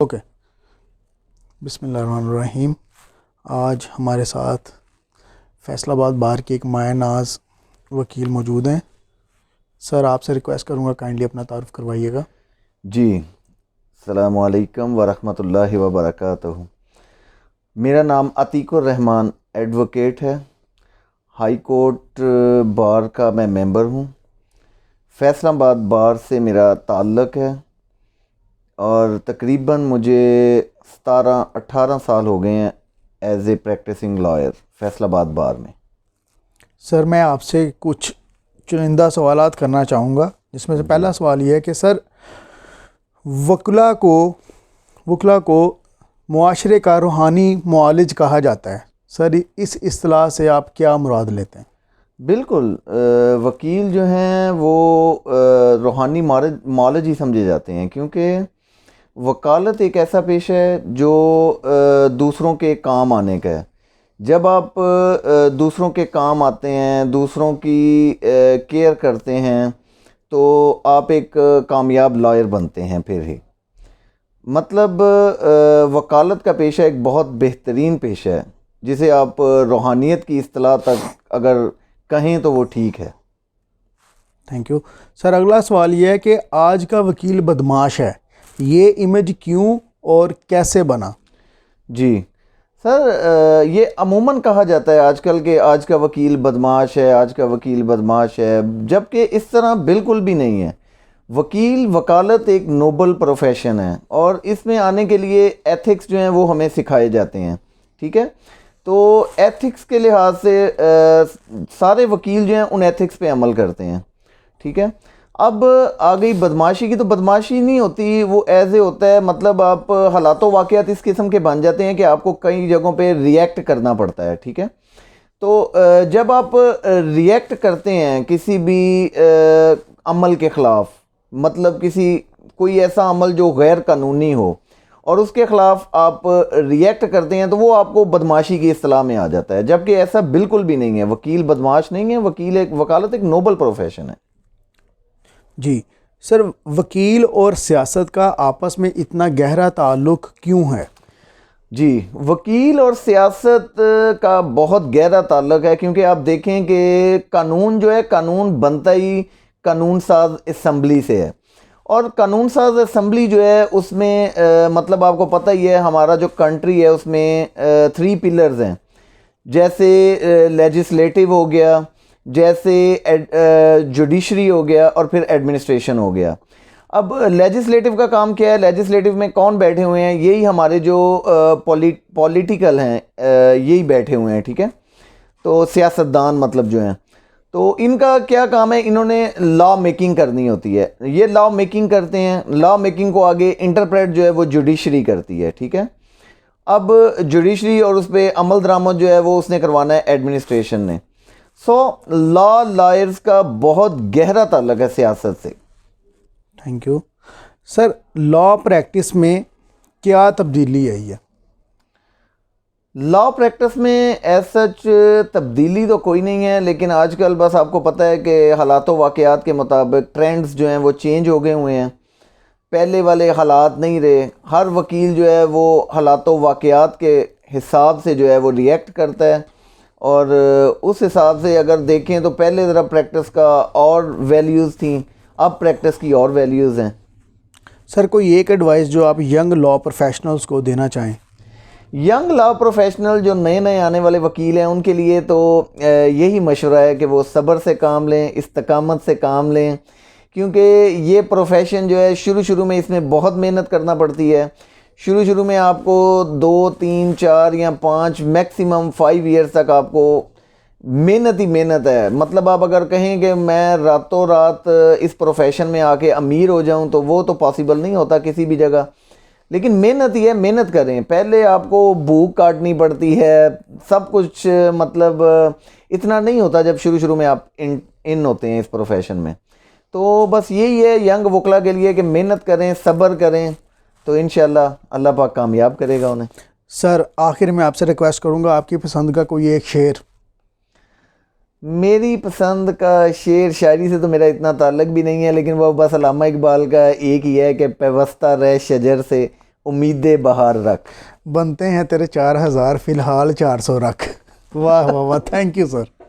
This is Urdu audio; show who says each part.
Speaker 1: اوکے. بسم اللہ الرحمن الرحیم. آج ہمارے ساتھ فیصل آباد بار کے ایک مایہ ناز وکیل موجود ہیں. سر آپ سے ریکویسٹ کروں گا کائنڈلی اپنا تعارف کروائیے گا.
Speaker 2: جی السلام علیکم ورحمۃ اللہ وبرکاتہ. میرا نام عتیق الرحمان ایڈوکیٹ ہے. ہائی کورٹ بار کا میں ممبر ہوں. فیصل آباد بار سے میرا تعلق ہے اور تقریباً مجھے 17-18 سال ہو گئے ہیں as a practising lawyer Faisalabad bar میں.
Speaker 1: سر میں آپ سے کچھ چنندہ سوالات کرنا چاہوں گا، جس میں سے پہلا سوال یہ ہے کہ سر وکلا کو معاشرے کا روحانی معالج کہا جاتا ہے. سر اس اصطلاح سے آپ کیا مراد لیتے ہیں؟
Speaker 2: بالکل، وکیل جو ہیں وہ روحانی معالج ہی سمجھے جاتے ہیں، کیونکہ وکالت ایک ایسا پیشہ ہے جو دوسروں کے کام آنے کا ہے. جب آپ دوسروں کے کام آتے ہیں، دوسروں کی کیئر کرتے ہیں، تو آپ ایک کامیاب لائر بنتے ہیں. پھر ہی مطلب وکالت کا پیشہ ایک بہت بہترین پیشہ ہے، جسے آپ روحانیت کی اصطلاح تک اگر کہیں تو وہ ٹھیک ہے.
Speaker 1: Thank you. سر اگلا سوال یہ ہے کہ آج کا وکیل بدمعاش ہے، یہ امیج کیوں اور کیسے بنا؟
Speaker 2: جی سر، یہ عموماً کہا جاتا ہے آج کل کہ آج کا وکیل بدمعاش ہے، آج کا وکیل بدمعاش ہے، جبکہ اس طرح بالکل بھی نہیں ہے. وکالت ایک نوبل پروفیشن ہے اور اس میں آنے کے لیے ایتھکس جو ہیں وہ ہمیں سکھائے جاتے ہیں. ٹھیک ہے، تو ایتھکس کے لحاظ سے سارے وکیل جو ہیں ان ایتھکس پہ عمل کرتے ہیں. ٹھیک ہے، اب آ گئی بدمعاشی کی، تو بدمعاشی نہیں ہوتی، وہ ایز اے ہوتا ہے. مطلب آپ حالات و واقعات اس قسم کے بن جاتے ہیں کہ آپ کو کئی جگہوں پہ ریئیکٹ کرنا پڑتا ہے. ٹھیک ہے، تو جب آپ ریئیکٹ کرتے ہیں کسی بھی عمل کے خلاف، مطلب کوئی ایسا عمل جو غیر قانونی ہو اور اس کے خلاف آپ ریئیکٹ کرتے ہیں، تو وہ آپ کو بدمعاشی کی اصطلاح میں آ جاتا ہے، جبکہ ایسا بالکل بھی نہیں ہے. وکیل بدمعاش نہیں ہے، وکالت ایک نوبل پروفیشن ہے.
Speaker 1: جی سر، وکیل اور سیاست کا آپس میں اتنا گہرا تعلق کیوں ہے؟
Speaker 2: جی، وکیل اور سیاست کا بہت گہرا تعلق ہے، کیونکہ آپ دیکھیں کہ قانون جو ہے، قانون بنتا ہی قانون ساز اسمبلی سے ہے. اور قانون ساز اسمبلی جو ہے اس میں مطلب آپ کو پتہ ہی ہے ہمارا جو کنٹری ہے اس میں 3 پلرز ہیں، جیسے لیجسلیٹو ہو گیا، جیسے جوڈیشری ہو گیا، اور پھر ایڈمنسٹریشن ہو گیا. اب لیجسلیٹو کا کام کیا ہے؟ لیجسلیٹو میں کون بیٹھے ہوئے ہیں؟ یہی ہمارے جو پولیٹیکل ہیں، یہی بیٹھے ہوئے ہیں. ٹھیک ہے، تو سیاستدان مطلب جو ہیں، تو ان کا کیا کام ہے؟ انہوں نے لا میکنگ کرنی ہوتی ہے. یہ لا میکنگ کرتے ہیں، لا میکنگ کو آگے انٹرپریٹ جو ہے وہ جوڈیشری کرتی ہے. ٹھیک ہے، اب جوڈیشری اور اس پہ عمل درآمد جو ہے وہ اس نے کروانا ہے ایڈمنسٹریشن نے. سو لائرز کا بہت گہرا تعلق ہے سیاست سے.
Speaker 1: Thank you. Sir law practice میں کیا تبدیلی آئی ہے؟
Speaker 2: لا پریکٹس میں ایز سچ تبدیلی تو کوئی نہیں ہے، لیکن آج کل بس آپ کو پتہ ہے کہ حالات و واقعات کے مطابق ٹرینڈز جو ہیں وہ چینج ہو گئے ہوئے ہیں. پہلے والے حالات نہیں رہے. ہر وکیل جو ہے وہ حالات و واقعات کے حساب سے جو ہے وہ ریئیکٹ کرتا ہے، اور اس حساب سے اگر دیکھیں تو پہلے ذرا پریکٹس کا اور ویلیوز تھیں، اب پریکٹس کی اور ویلیوز ہیں.
Speaker 1: سر کوئی ایک ایڈوائس جو آپ ینگ لا پروفیشنلز کو دینا چاہیں؟
Speaker 2: ینگ لا پروفیشنل جو نئے آنے والے وکیل ہیں ان کے لیے تو یہی مشورہ ہے کہ وہ صبر سے کام لیں، استقامت سے کام لیں، کیونکہ یہ پروفیشن جو ہے شروع میں اس میں بہت محنت کرنا پڑتی ہے. شروع میں آپ کو 2 3 4 یا 5 میکسیمم 5 ایئرس تک آپ کو محنت ہی محنت ہے. مطلب آپ اگر کہیں کہ میں راتوں رات اس پروفیشن میں آ کے امیر ہو جاؤں تو وہ تو پاسیبل نہیں ہوتا کسی بھی جگہ. لیکن محنت ہی ہے، محنت کریں. پہلے آپ کو بھوک کاٹنی پڑتی ہے، سب کچھ مطلب اتنا نہیں ہوتا جب شروع میں آپ ان ہوتے ہیں اس پروفیشن میں. تو بس یہی ہے ینگ وکلا کے لیے کہ محنت کریں، صبر کریں، تو انشاءاللہ اللہ پاک کامیاب کرے گا انہیں.
Speaker 1: سر آخر میں آپ سے ریکویسٹ کروں گا آپ کی پسند کا کوئی ایک شعر.
Speaker 2: میری پسند کا شعر شاعری سے تو میرا اتنا تعلق بھی نہیں ہے، لیکن وہ بس علامہ اقبال کا ایک ہی ہے کہ پیوستہ رہ شجر سے امیدیں بہار رکھ.
Speaker 1: بنتے ہیں تیرے 4000 فی الحال 400 رکھ. واہ واہ واہ, تھینک یو سر.